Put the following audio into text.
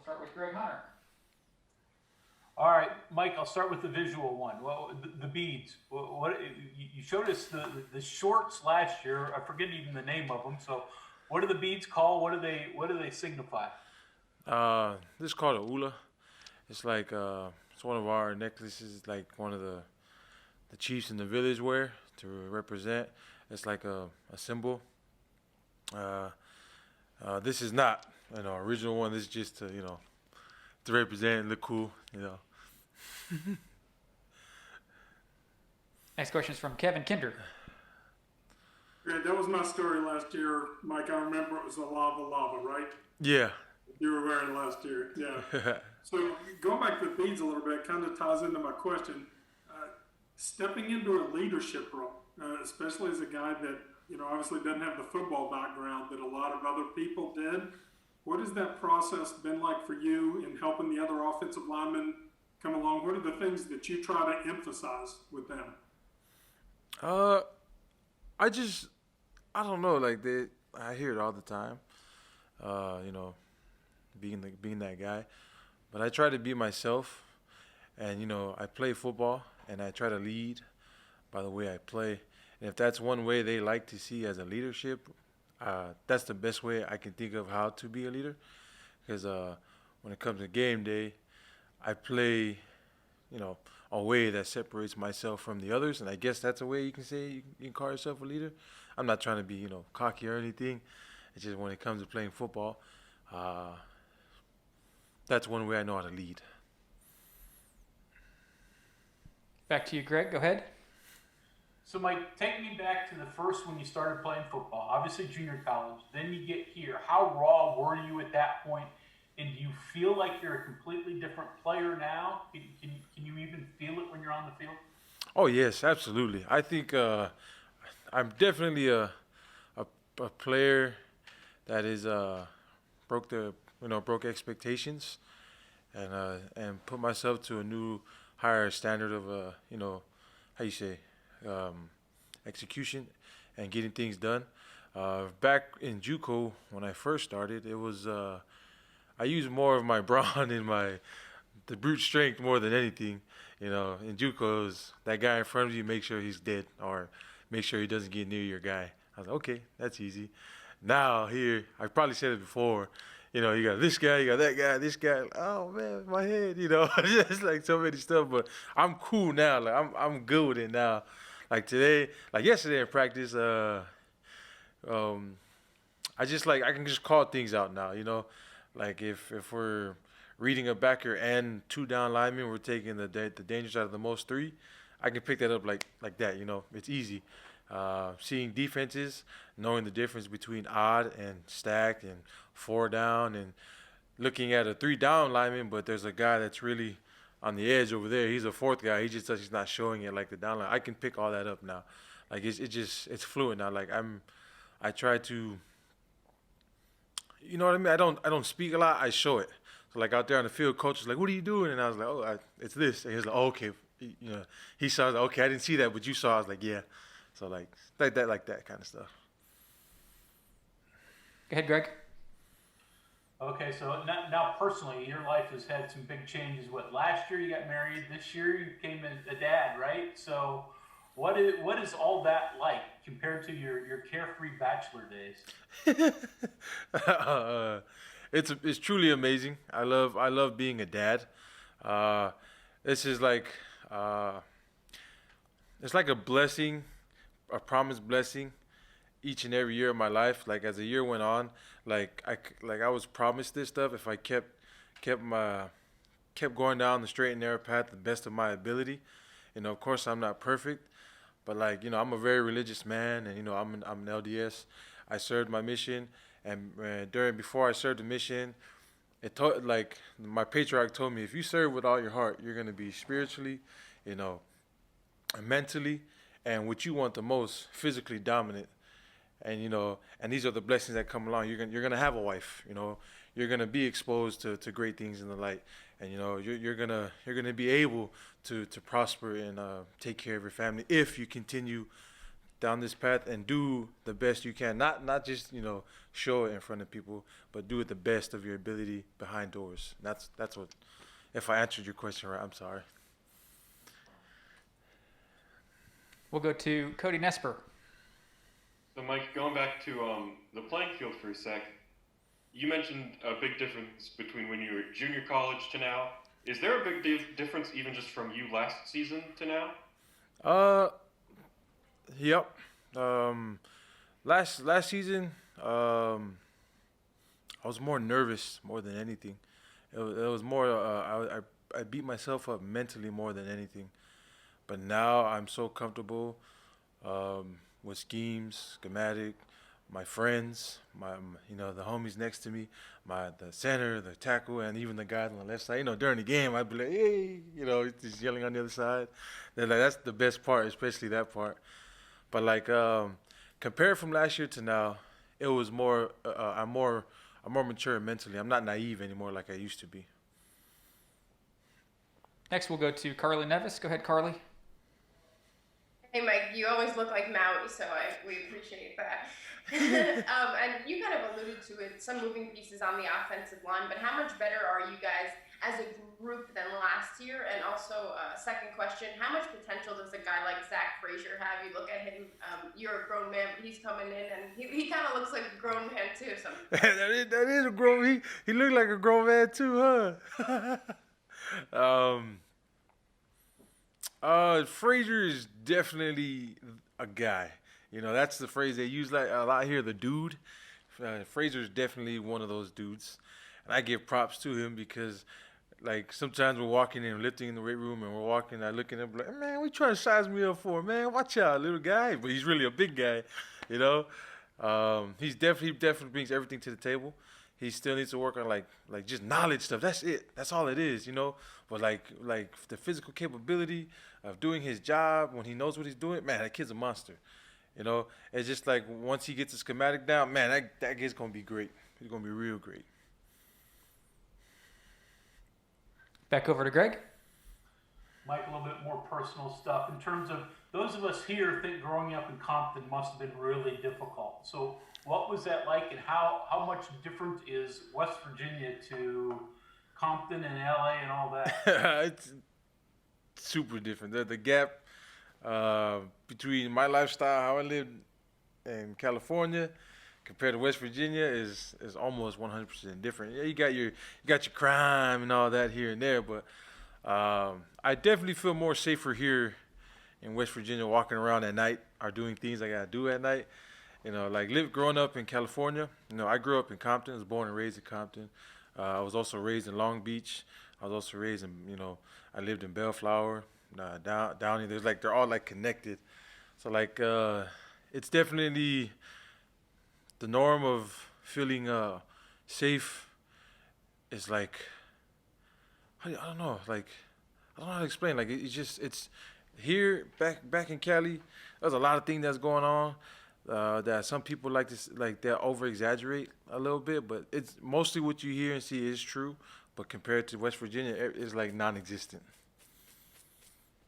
start with Greg Hunter. All right, Mike, I'll start with the visual one. Well, the beads. What you showed us the shorts last year. I forget even the name of them. So, what are the beads called? What do they signify? This is called a ula. It's like it's one of our necklaces, like one of the chiefs in the village wear to represent. It's like a symbol. Uh, this is not an original one. This is just to represent and look cool. Next question is from Kevin Kinder. Great, that was my story last year, Mike. I remember it was a lava, right? Yeah. You were wearing last year, yeah. So going back to the beads a little bit, kind of ties into my question. Stepping into a leadership role, especially as a guy that obviously doesn't have the football background that a lot of other people did. What has that process been like for you in helping the other offensive linemen come along? What are the things that you try to emphasize with them? I don't know. I hear it all the time. Being that guy, but I try to be myself, and I play football, and I try to lead by the way I play. And if that's one way they like to see as a leadership, that's the best way I can think of how to be a leader. Because when it comes to game day, I play, a way that separates myself from the others, and I guess that's a way you can say you can call yourself a leader. I'm not trying to be, cocky or anything. It's just when it comes to playing football, that's one way I know how to lead. Back to you, Greg. Go ahead. So, Mike, take me back to the first when you started playing football. Obviously, junior college. Then you get here. How raw were you at that point? And do you feel like you're a completely different player now? Can you even feel it when you're on the field? Oh yes, absolutely. I think I'm definitely a player that is broke expectations, and put myself to a new higher standard of how you say execution and getting things done. Back in JUCO when I first started, it was I used more of my brawn and the brute strength more than anything. In JUCO, it was that guy in front of you, make sure he's dead or make sure he doesn't get near your guy. I was like, okay, that's easy. Now here, I probably said it before, you got this guy, you got that guy, this guy. Oh man, my head, just like so many stuff. But I'm cool now. Like I'm good with it now. Like today, like yesterday in practice, I can just call things out now. Like if we're reading a backer and two down linemen, we're taking the dangers out of the most three. I can pick that up like that. It's easy. Seeing defenses, knowing the difference between odd and stacked and four down, and looking at a three down lineman, but there's a guy that's really on the edge over there. He's a fourth guy. He's not showing it like the down line. I can pick all that up now. Like it's fluid now. Like I try to, you know what I mean? I don't speak a lot. I show it. So like out there on the field, coach was like, "What are you doing?" And I was like, "It's this." And he was like, "Oh, okay." He saw. I was like, "Okay, I didn't see that, but you saw." I was like, "Yeah." So like that kind of stuff. Go ahead, Greg. Okay, so now personally, your life has had some big changes. Last year you got married. This year you became a dad, right? So what is all that like compared to your carefree bachelor days? It's truly amazing. I love being a dad. This is like it's like a blessing, a promised blessing each and every year of my life. Like as the year went on, like I was promised this stuff if I kept going down the straight and narrow path the best of my ability. Of course I'm not perfect, but I'm a very religious man, and I'm an LDS. I served my mission, and before I served the mission, like my patriarch told me, if you serve with all your heart, you're gonna be spiritually, mentally, and what you want the most, physically dominant. And these are the blessings that come along. You're gonna have a wife. You're gonna be exposed to great things in the light, and you're gonna be able to prosper and take care of your family if you continue down this path and do the best you can. Not just show it in front of people, but do it the best of your ability behind doors. That's what. If I answered your question right, I'm sorry. We'll go to Cody Nesper. So, Mike, going back to the playing field for a sec, you mentioned a big difference between when you were at junior college to now. Is there a big difference even just from you last season to now? Yep. Last season, I was more nervous more than anything. It was more. I beat myself up mentally more than anything. But now I'm so comfortable with schemes, schematic, my friends, the homies next to me, the center, the tackle, and even the guys on the left side. During the game, I'd be like, hey, just yelling on the other side. Then that's the best part, especially that part. But compared from last year to now, it was more. I'm more mature mentally. I'm not naive anymore like I used to be. Next, we'll go to Carly Nevis. Go ahead, Carly. Hey, Mike, you always look like Maui, so we appreciate that. And you kind of alluded to it, some moving pieces on the offensive line, but how much better are you guys as a group than last year? And also, second question, how much potential does a guy like Zach Frazier have? You look at him, you're a grown man, but he's coming in, and he kind of looks like a grown man, too. So. that is a grown. He looked like a grown man, too, huh? Frazier is definitely a guy. That's the phrase they use a lot here, the dude. Frazier is definitely one of those dudes. And I give props to him because, sometimes we're walking and lifting in the weight room and we're walking, I look at him like, man, what you trying to size me up for, man? Watch out, little guy. But he's really a big guy, He's definitely brings everything to the table. He still needs to work on just knowledge stuff. That's it. That's all it is, But the physical capability of doing his job when he knows what he's doing, man, that kid's a monster. It's just once he gets the schematic down, man, that kid's gonna be great. He's gonna be real great. Back over to Greg. Mike, a little bit more personal stuff. In terms of those of us here think growing up in Compton must have been really difficult. So what was that like, and how much different is West Virginia to Compton and LA and all that? It's super different. The gap between my lifestyle, how I lived in California, compared to West Virginia, is almost 100% different. Yeah, you got your crime and all that here and there, but I definitely feel more safer here in West Virginia, walking around at night or doing things I gotta do at night. Growing up in California. I grew up in Compton. I was born and raised in Compton. I was also raised in Long Beach. I was also raised in, I lived in Bellflower, Downey. They're all connected. So it's definitely the norm of feeling safe. Is I don't know. I don't know how to explain. It's here back in Cali. There's a lot of things that's going on. That some people they over exaggerate a little bit, but it's mostly what you hear and see is true. But compared to West Virginia, it's non-existent.